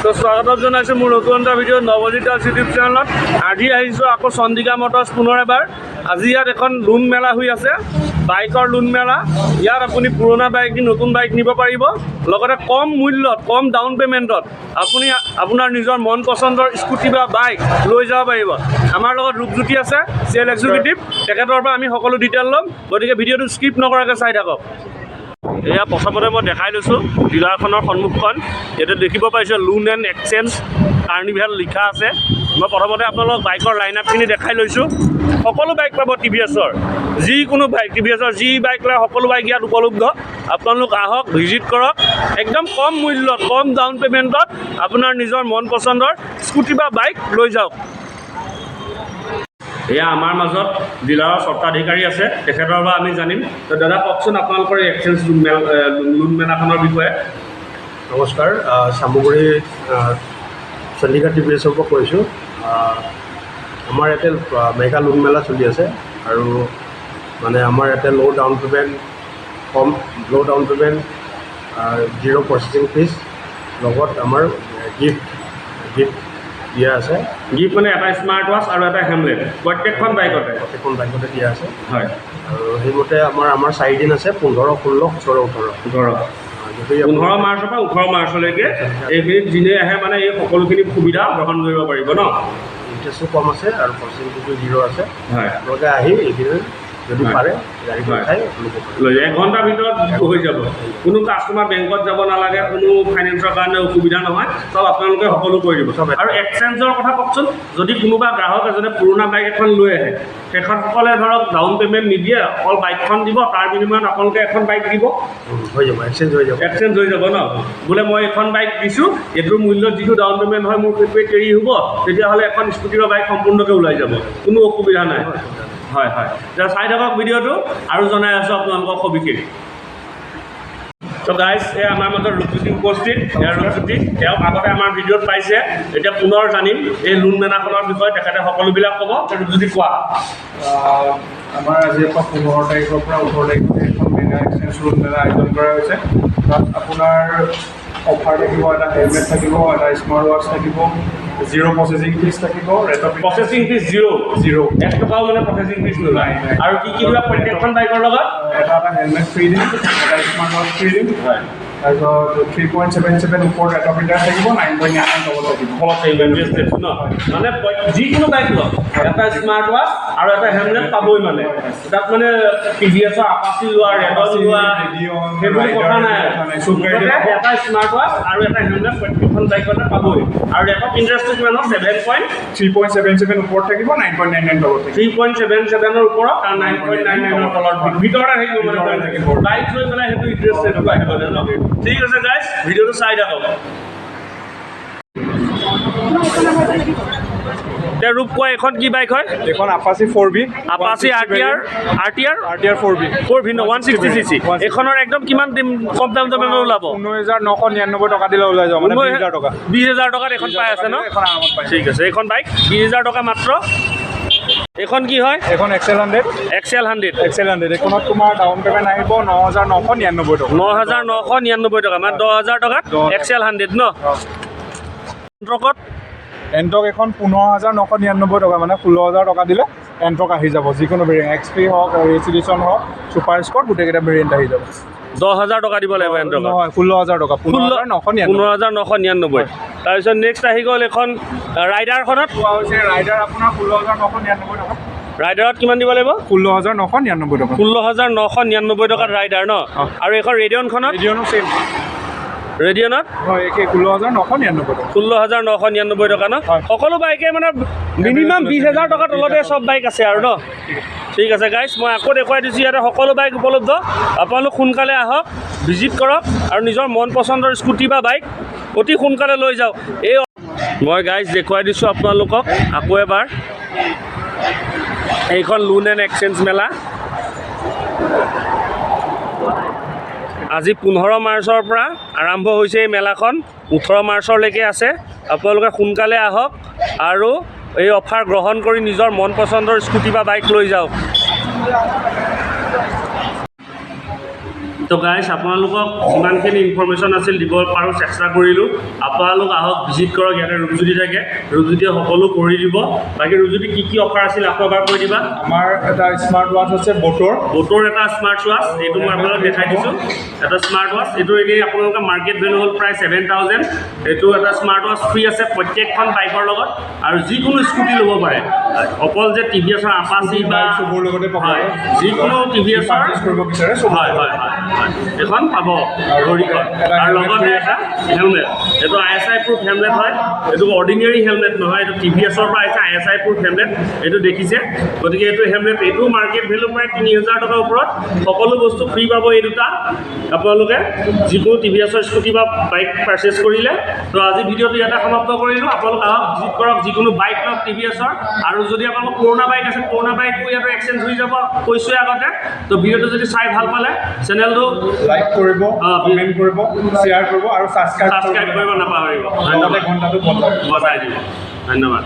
তো স্বাগতম জনাইছোঁ মোৰ নতুন এটা ভিডিঅ' নৱজিত দাস ইউটিউব চেনেলত। আজি আহিছোঁ আকৌ চন্দ্ৰিকা মটৰ্ছ পুনৰ এবাৰ। আজি ইয়াত এখন লোন মেলা হৈ আছে, বাইকৰ লোন মেলা। ইয়াত আপুনি পুৰণা বাইক দি নতুন বাইক নিব পাৰিব, লগতে কম মূল্যত, কম ডাউন পে'মেণ্টত আপুনি আপোনাৰ নিজৰ মন পচন্দৰ স্কুটি বা বাইক লৈ যাব পাৰিব। আমাৰ লগত ৰূপজ্যোতি আছে, চেল এক্সিকিউটিভ। তেখেতৰ পৰা আমি সকলো ডিটেইল ল'ম, গতিকে ভিডিঅ'টো স্কিপ নকৰাকৈ চাই থাকক। এয়া প্ৰথমতে মই দেখাই লৈছোঁ ডিলাৰখনৰ সন্মুখখন। ইয়াতে দেখিব পাইছোঁ লোন এণ্ড এক্সচেঞ্জ কাৰ্নিভেল লিখা আছে। মই প্ৰথমতে আপোনালোকক বাইকৰ লাইন আপখিনি দেখাই লৈছোঁ। সকলো বাইক পাব টিভিএছৰ, যিকোনো বাইক টিভিএছৰ যি বাইক লয় সকলো বাইক ইয়াত উপলব্ধ। আপোনালোক আহক, ভিজিট কৰক। একদম কম মূল্যত, কম ডাউন পে'মেণ্টত আপোনাৰ নিজৰ মন পচন্দৰ স্কুটি বা বাইক লৈ যাওক। এয়া আমাৰ মাজত ডিলাৰৰ স্বত্বাধিকাৰী আছে, তেখেতৰ পৰা আমি জানিম। তো দাদা কওকচোন আপোনালোকৰ এক্সচেঞ্জ লোন মেলাখনৰ বিষয়ে। নমস্কাৰ, চামগুৰি চন্দ্ৰিকা টিভিএছৰ পৰা কৈছোঁ। আমাৰ ইয়াতে মেগা লোন মেলা চলি আছে আৰু মানে আমাৰ ইয়াতে ল' down payment, zero' processing fees, লগত আমাৰ গিফ্ট দিয়া আছে। গিফ্ট মানে এটা স্মাৰ্ট ৱাচ আৰু এটা হেমলেট প্ৰত্যেকখন বাইকতে দিয়া আছে। হয়, আৰু সেইমতে আমাৰ 4 দিন আছে, 15, 16, 17, 18। 15 মাৰ্চৰ পৰা 18 মাৰ্চলৈকে এইখিনিত যিনে আহে মানে এই সকলোখিনি সুবিধা গ্ৰহণ কৰিব পাৰিব ন। ইণ্টাৰেষ্টটো কম আছে আৰু প্ৰচেছিংটো 0 আছে। হয়, আপোনালোকে আহি এইখিনি যদি পাৰে গাড়ী উঠাই লৈ যায়। 1 ঘণ্টাৰ ভিতৰত হৈ যাব। কোনো কাষ্টমাৰ বেংকত যাব নালাগে, কোনো ফাইনেন্সৰ কাৰণে অসুবিধা নহয়, চব আপোনালোকে সকলো কৰি দিব। আৰু এক্সচেঞ্জৰ কথা কওকচোন। যদি কোনোবা গ্ৰাহক এজনে পুৰণা বাইক এখন লৈ আহে, তেখেতসকলে ধৰক ডাউন পে'মেণ্ট নিদিয়ে, অকল বাইকখন দিব, তাৰ বিনিময়ত আপোনালোকে এখন বাইক দিব, হৈ যাব, এক্সচেঞ্জ হৈ যাব ন। বোলে মই এখন বাইক দিছোঁ, এইটোৰ মূল্যত যিটো ডাউন পে'মেণ্ট হয় মোৰ সেইটোৱে কেৰি হ'ব, তেতিয়াহ'লে এখন স্কুটি বা বাইক সম্পূৰ্ণকৈ ওলাই যাব, কোনো অসুবিধা নাই। হয় হয়, এতিয়া চাই থাকক ভিডিঅ'টো আৰু জনাই আছোঁ আপোনালোকক সবিশেষ। তো গাইজ, এই আমাৰ মাজত ৰূপজ্যোতি উপস্থিত। ৰূপজ্যোতি তেওঁক আগতে আমাৰ ভিডিঅ'ত পাইছে, এতিয়া পুনৰ জানিম এই লোন মেলাখনৰ বিষয়ে। তেখেতে সকলোবিলাক ক'ব। ৰূপজ্যোতি কোৱা। আমাৰ আজিৰ পৰা 15 তাৰিখৰ পৰা 18 তাৰিখলৈ এখন মেগা এক্সচেঞ্জ লোন মেলা আয়োজন কৰা হৈছে। তাত আপোনাৰ অফাৰ থাকিব, এটা হেলমেট থাকিব, এটা স্মাৰ্ট ৱাচ থাকিব, 0 প্ৰচেছিং ফিজ থাকিব। প্ৰচেছিং ফিজ 0 1 টকাও মানে প্ৰচেছিং ফিজ নোলায়। আৰু কি কি দিবা প্ৰত্যেকখন বাইকৰ লগত? এটা হেলমেট ফ্ৰী দিম, এটা স্মাৰ্ট ৱাচ ফ্ৰী দিম। হয়, তাৰপিছত 3.77 ওপৰত এটা ফিল্টাৰ থাকিব, 9.99 তলত থাকিব। মানে যিকোনো বাইক লওক, এটা স্মাৰ্ট ৱাচ আৰু এটা হেলমেট পাবই। মানে তাত মানে টিভিএছৰ আপাচি লোৱা, ৰেডন লোৱা, সেইবোৰ কথা নাই। এটা স্মাৰ্ট ৱাচ আৰু এটা হেলমেট প্ৰত্যেকখন বাইকতে পাবই। আৰু ৰেটত ইণ্টাৰেষ্টটো কিমান হয়? 3.77 ওপৰত থাকিব, 9.99 তলত থাকিব। 3.77ৰ ওপৰত আৰু 9.99ৰ তলত ভিতৰতে থাকিব। বাইক লৈ পেলাই সেইটো ইণ্টাৰেষ্ট এনেকুৱা আহিব ন। ঠিক আছে গাইজ, ভিডিঅ'টো চাই থাকক। এতিয়া ৰূপ কোৱা, এখন কি বাইক হয়? এখন Apache 4B, Apache RTR 4B 4V ন 160cc। এইখনৰ একদম কিমান কম দাম ওলাব? 19,999 টকা দিলে ওলাই যাব, মানে 20,000 টকা। 20,000 টকাত এখন পাই আছে ন। ঠিক আছে, এইখন বাইক 20,000 টকা মাত্ৰ। এইখন কি হয়? এখন XL 100। এইখনত তোমাৰ ডাউন পে'মেণ্ট আহিব 9,999 টকা। 9,999 টকা, মানে 10,000 টকাত XL 100 ন। এণ্টক এখন 15,999 টকা, মানে 16,000 টকা দিলে এণ্টক আহি যাব। যিকোনো ভেৰিয়েণ্ট, XP হওক, ৰেচ এডিশ্যন হওক, ছুপাৰ স্পৰ্ট, গোটেইকেইটা ভেৰিয়েণ্ট আহি যাব। 10,000 টকা দিব লাগিব এণ্টক। নহয়, 16,000 টকা, 15,999। তাৰপিছত নেক্সট আহি গ'ল এখন ৰাইডাৰখনত। ৰাইডাৰ আপোনাৰ 16,999 টকা। ৰাইডাৰত কিমান দিব লাগিব? 16,999 টকা। 16,999 টকাত ৰাইডাৰ ন। আৰু এখন ৰেডিয়নখনত? ৰেডিয়নত হয়, একে 16,999 টকা। 16,999 টকা ন। সকলো বাইকে মানে মিনিমাম 20,000 টকাৰ তলতে চব বাইক আছে আৰু ন। ঠিক আছে গাইজ, মই আকৌ দেখুৱাই দিছোঁ ইয়াতে সকলো বাইক উপলব্ধ। আপোনালোক সোনকালে আহক, ভিজিট কৰক আৰু নিজৰ মন পচন্দৰ স্কুটি বা বাইক অতি সোনকালে লৈ যাওক। মই গাইজ দেখুৱাই দিছোঁ আপোনালোকক আকৌ এবাৰ। এইখন লোন এণ্ড এক্সচেঞ্জ মেলা আজি 15 মাৰ্চৰ পৰা আৰম্ভ হৈছে। এই মেলাখন 18 মাৰ্চলৈকে আছে। আপোনালোকে সোনকালে আহক আৰু এই অফাৰ গ্ৰহণ কৰি নিজৰ মন পচন্দৰ স্কুটি বা বাইক লৈ যাওক। তো গাইছ আপোনালোকক যিমানখিনি ইনফৰমেশ্যন আছিল দিব পাৰোঁ চেষ্টা কৰিলোঁ আপোনালোক আহক ভিজিট কৰক ইয়াতে ৰূপজ্যোতি থাকে ৰূপজ্যোতিয়ে সকলো কৰি দিব বাকী ৰূপজ্যোতি কি অফাৰ আছিল আকৌ এবাৰ কৈ দিবা আমাৰ এটা স্মাৰ্ট ৱাচ আছে ব'টৰ এটা স্মাৰ্ট ৱাচ এইটো মই আপোনালোকক দেখাই দিছোঁ এটা স্মাৰ্ট ৱাচ এইটো এনেই আপোনালোকৰ মাৰ্কেট ভেলু হ'ল প্ৰায় 7,000 এইটো এটা স্মাৰ্ট ৱাচ ফ্ৰী আছে প্ৰত্যেকখন বাইকৰ লগত আৰু যিকোনো স্কুটি ল'ব পাৰে অকল যে টিভিএছৰ আপাচি বা চবৰ লগতে পাব হয় যিকোনো টিভিএছৰ কৰিব বিচাৰে হয় এখন পাব ঘড়ীখন আৰু লগতে এটা হেলমেট এইটো ISI প্ৰুফ হেলমেট হয় এইটো অৰ্ডিনেৰী হেলমেট নহয় এইটো TVSৰ পৰা আহিছে ISI প্ৰুফ হেলমেট এইটো দেখিছে গতিকে এইটো হেলমেট এইটো মাৰ্কেট ভেলু প্ৰায় 3,000 টকাৰ ওপৰত সকলো বস্তু ফ্ৰী পাব এই দুটা আপোনালোকে যিকোনো TVSৰ স্কুটি বা বাইক পাৰ্চেছ কৰিলে তো আজি ভিডিঅ'টো ইয়াতে সমাপ্ত কৰিলোঁ আপোনালোক আহক ভিজিট কৰক যিকোনো বাইক লওক TVSৰ আৰু যদি আপোনালোকৰ পুৰণা বাইক আছে পুৰণা বাইকটো ইয়াতে এক্সচেঞ্জ হৈ যাব কৈছোঁৱে আগতে তো ভিডিঅ'টো যদি চাই ভাল পালে চেনেলটো লাইক কৰিব কমেণ্ট কৰিব শ্বেয়াৰ কৰিব আৰু ছাবস্ক্ৰাইব কৰিব নাপাহৰিব ঘণ্টাটো বজাই দিব ধন্যবাদ